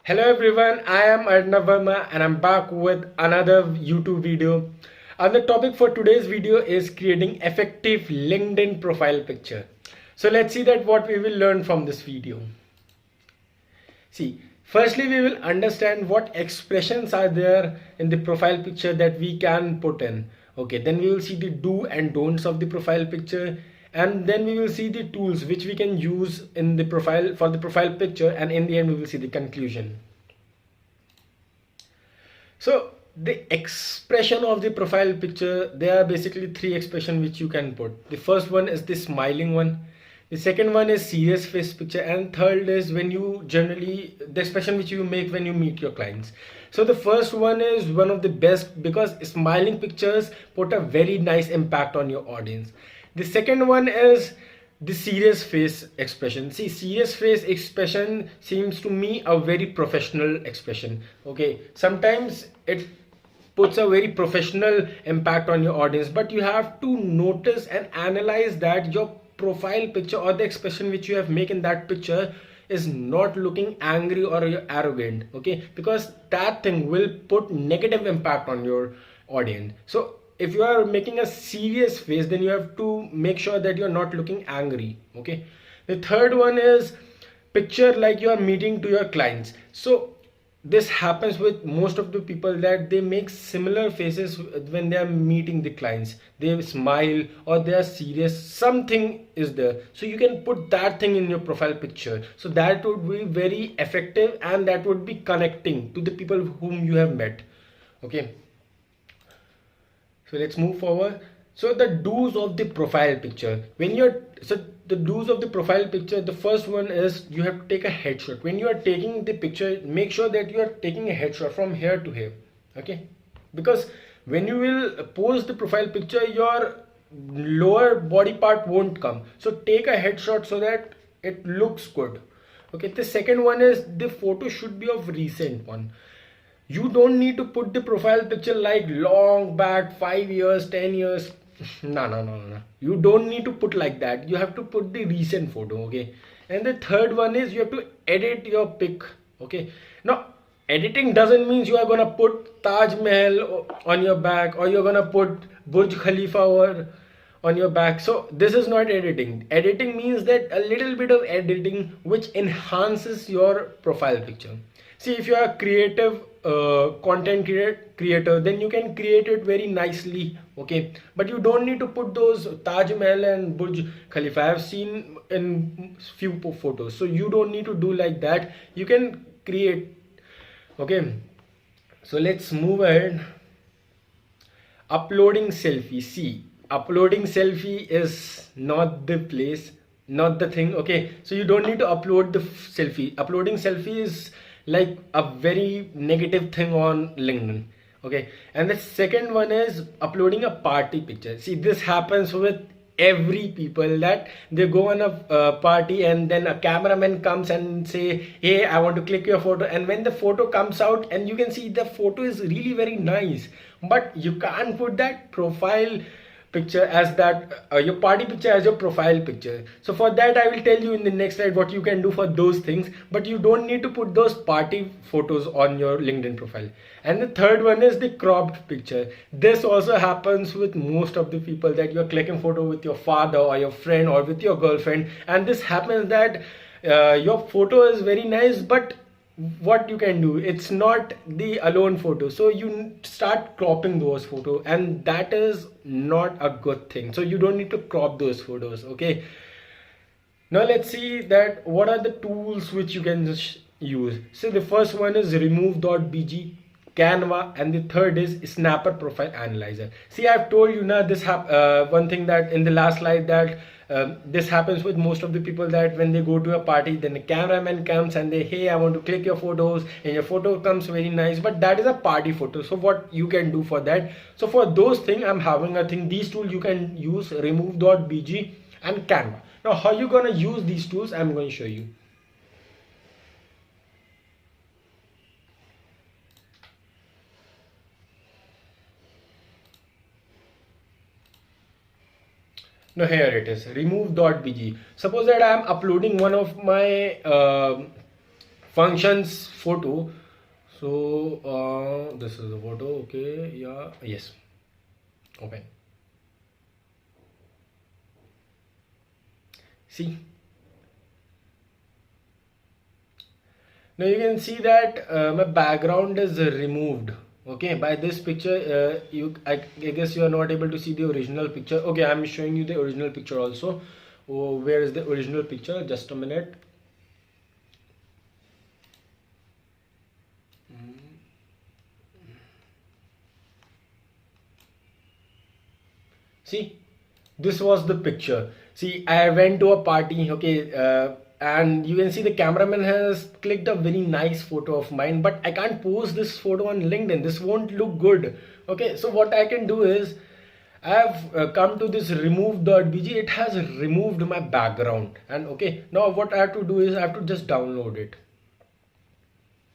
Hello everyone, I am Arnav and I'm back with another YouTube video. And the topic for today's video is creating effective LinkedIn profile picture. So let's see that what we will learn from this video. See, firstly we will understand what expressions are there in the profile picture that we can put in. Okay, then we will see the do and don'ts of the profile picture, and then we will see the tools which we can use in the profile for the profile picture, and in the end we will see the conclusion. So the expression of the profile picture, there are basically three expressions which you can put. The first one is the smiling one. The second one is serious face picture, and third is when you generally the expression which you make when you meet your clients. So the first one is one of the best because smiling pictures put a very nice impact on your audience. The second one is the serious face expression. See, serious face expression seems to me a very professional expression. Okay, sometimes it puts a very professional impact on your audience, but you have to notice and analyze that your profile picture or the expression which you have made in that picture is not looking angry or arrogant. Okay, because that thing will put negative impact on your audience. So if you are making a serious face, then you have to make sure that you're not looking angry. Okay, the third one is picture like you are meeting to your clients. So this happens with most of the people that they make similar faces when they are meeting the clients. They smile or they are serious, something is there, so you can put that thing in your profile picture. So that would be very effective and that would be connecting to the people whom you have met. Okay, so let's move forward. So the do's of the profile picture, when you're so the do's of the profile picture, the first one is you have to take a headshot. When you are taking the picture, make sure that you are taking a headshot from here to here. Okay, because when you will post the profile picture, your lower body part won't come. So take a headshot so that it looks good. Okay, the second one is the photo should be of recent one. You don't need to put the profile picture like long back, 5 years, 10 years. No. You don't need to put like that. You have to put the recent photo. Okay, and the third one is you have to edit your pic. Okay, now editing doesn't mean you are gonna put Taj Mahal on your back or you're gonna put Burj Khalifa on your back. So this is not editing. Editing means that a little bit of editing which enhances your profile picture. See, if you are a creative content creator, then you can create it very nicely. Okay, but you don't need to put those Taj Mahal and Burj Khalifa. I have seen in few photos, so you don't need to do like that. You can create. Okay, so let's move ahead. Uploading selfie. See, uploading selfie is not the place, not the thing. Okay, so you don't need to upload the selfie. Uploading selfie is like a very negative thing on LinkedIn. Okay, and the second one is uploading a party picture. See, this happens with every people that they go on a party and then a cameraman comes and say, hey, I want to click your photo, and when the photo comes out and you can see the photo is really very nice, but you can't put that profile picture as that your party picture as your profile picture. So for that I will tell you in the next slide what you can do for those things, but you don't need to put those party photos on your LinkedIn profile. And the third one is the cropped picture. This also happens with most of the people that you're clicking photo with your father or your friend or with your girlfriend, and this happens that your photo is very nice, but what you can do, it's not the alone photo, so you start cropping those photos, and that is not a good thing. So you don't need to crop those photos. Okay, now let's see that what are the tools which you can just use. So the first one is remove.bg, Canva, and the third is Snapper Profile Analyzer. See, I've told you now this one thing that in the last slide that this happens with most of the people that when they go to a party, then the cameraman comes and they, hey, I want to click your photos, and your photo comes very nice, but that is a party photo. So what you can do for that? So for those things, I'm having a thing. These tools you can use, remove.bg and Canva. Now how you gonna use these tools, I'm going to show you. Now here it is, remove.bg. Suppose that I am uploading one of my functions photo. So this is the photo. Okay, yeah, yes, open. See, now you can see that my background is removed. Okay, by this picture, I guess you are not able to see the original picture. Okay, I'm showing you the original picture also. Oh, where is the original picture? Just a minute. See, this was the picture. See, I went to a party, okay, and you can see the cameraman has clicked a very nice photo of mine, but I can't post this photo on LinkedIn. This won't look good. Okay, so what I can do is I have come to this remove.bg. It has removed my background, and okay, now what I have to do is I have to just download it.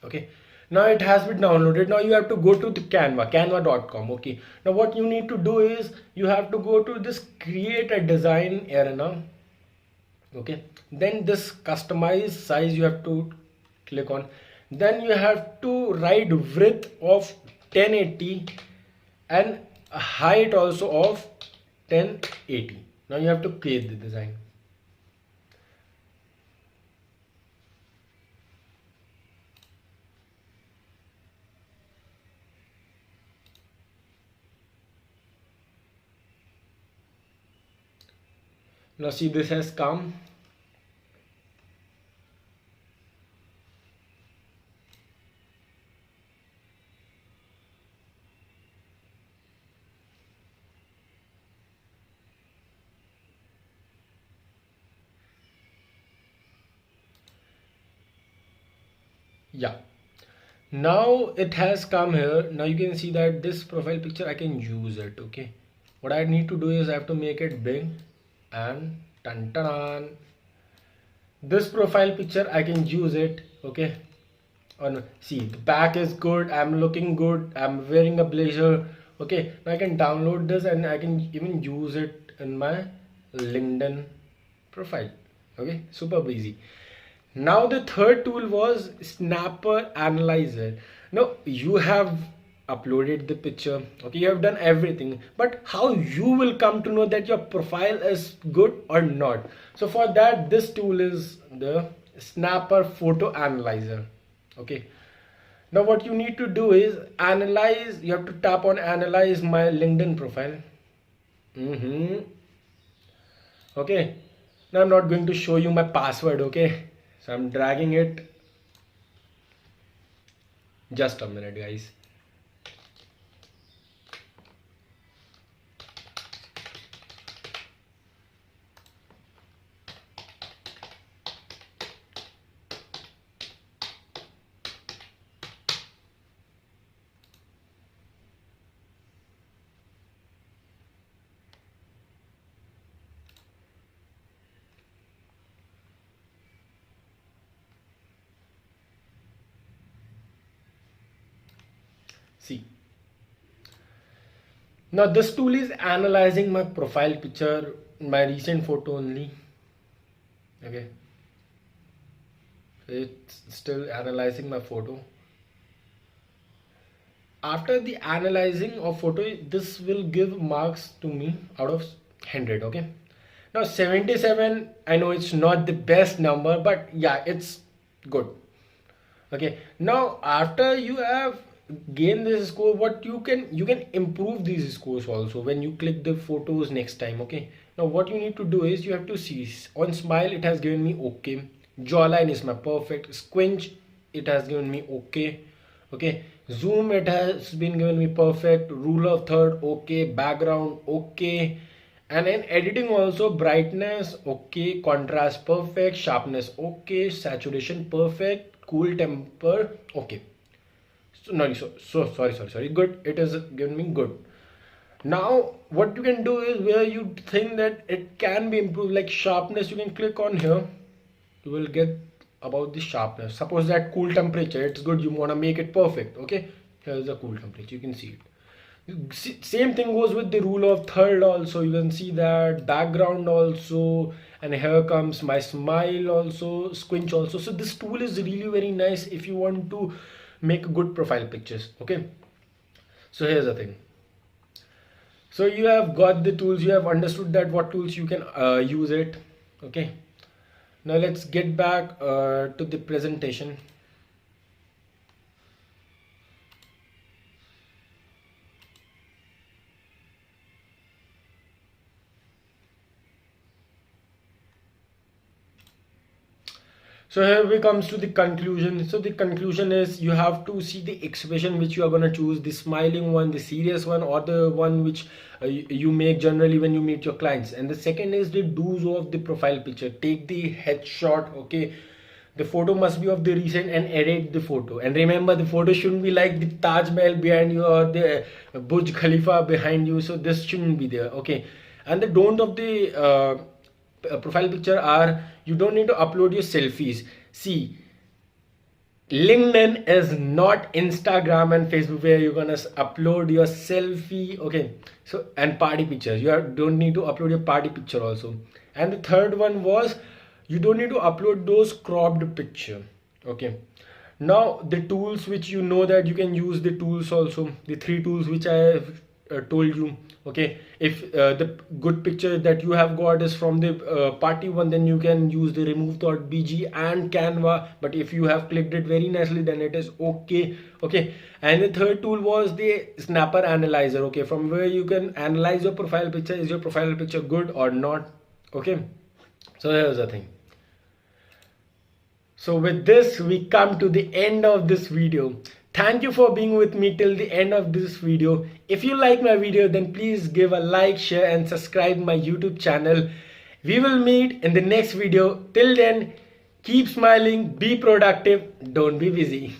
Okay, now it has been downloaded. Now you have to go to the canva.com. Okay, now what you need to do is you have to go to this create a design arena. Okay, then this customize size you have to click on, then you have to write width of 1080 and height also of 1080. Now you have to create the design. Now see, this has come. Yeah, now it has come here. Now you can see that this profile picture I can use it. Okay, what I need to do is I have to make it big, and tan tan, this profile picture I can use it. Okay, on see, the back is good, I'm looking good, I'm wearing a blazer. Okay, now I can download this and I can even use it in my LinkedIn profile. Okay, super easy. Now the third tool was Snapper Analyzer. Now you have uploaded the picture, okay, you have done everything, but how you will come to know that your profile is good or not? So for that, this tool is the Snapper Photo Analyzer. Okay, now what you need to do is analyze. You have to tap on analyze my LinkedIn profile. Okay, now I'm not going to show you my password. Okay, so I'm dragging it. Just a minute, guys. See, now this tool is analyzing my profile picture, my recent photo only. Okay, it's still analyzing my photo. After the analyzing of photo, this will give marks to me out of 100. Okay, now 77, I know it's not the best number, but yeah, it's good. Okay, now after you have gained this score, what you can improve these scores also when you click the photos next time. Okay, now what you need to do is you have to see on smile, it has given me okay, jawline is my perfect, squinch, it has given me okay. Okay, zoom, it has been given me perfect, rule of third okay, background okay, and in editing also, brightness okay, contrast perfect, sharpness okay, saturation perfect, cool temper okay. So no, sorry, good, it is given me good. Now what you can do is, where you think that it can be improved, like sharpness, you can click on here, you will get about the sharpness. Suppose that cool temperature, it's good, you want to make it perfect. Okay, here's the cool temperature, you can see it. Same thing goes with the rule of third also, you can see that background also, and here comes my smile also, squinch also. So this tool is really very nice if you want to make good profile pictures. Okay, so here's the thing. So you have got the tools, you have understood that what tools you can use it. Okay, now let's get back to the presentation. So here we comes to the conclusion. So the conclusion is you have to see the expression which you are going to choose, the smiling one, the serious one, or the one which you make generally when you meet your clients. And the second is the do's of the profile picture. Take the headshot. Okay, the photo must be of the recent and edit the photo. And remember, the photo shouldn't be like the Taj Mahal behind you or the Burj Khalifa behind you. So this shouldn't be there. Okay, and the don't of the profile picture are, you don't need to upload your selfies. See, LinkedIn is not Instagram and Facebook where you're gonna upload your selfie. Okay, so and party pictures, don't need to upload your party picture also. And the third one was, you don't need to upload those cropped picture. Okay, now the tools which you know that you can use the tools also, the three tools which I have told you. Okay, if the good picture that you have got is from the party one, then you can use the remove.bg and Canva. But if you have clicked it very nicely, then it is okay. Okay, and the third tool was the snapper analyzer. Okay, from where you can analyze your profile picture. Is your profile picture good or not? Okay, so here's the thing. So with this, we come to the end of this video. Thank you for being with me till the end of this video. If you like my video, then please give a like, share and subscribe my YouTube channel. We will meet in the next video. Till then, keep smiling, be productive, don't be busy.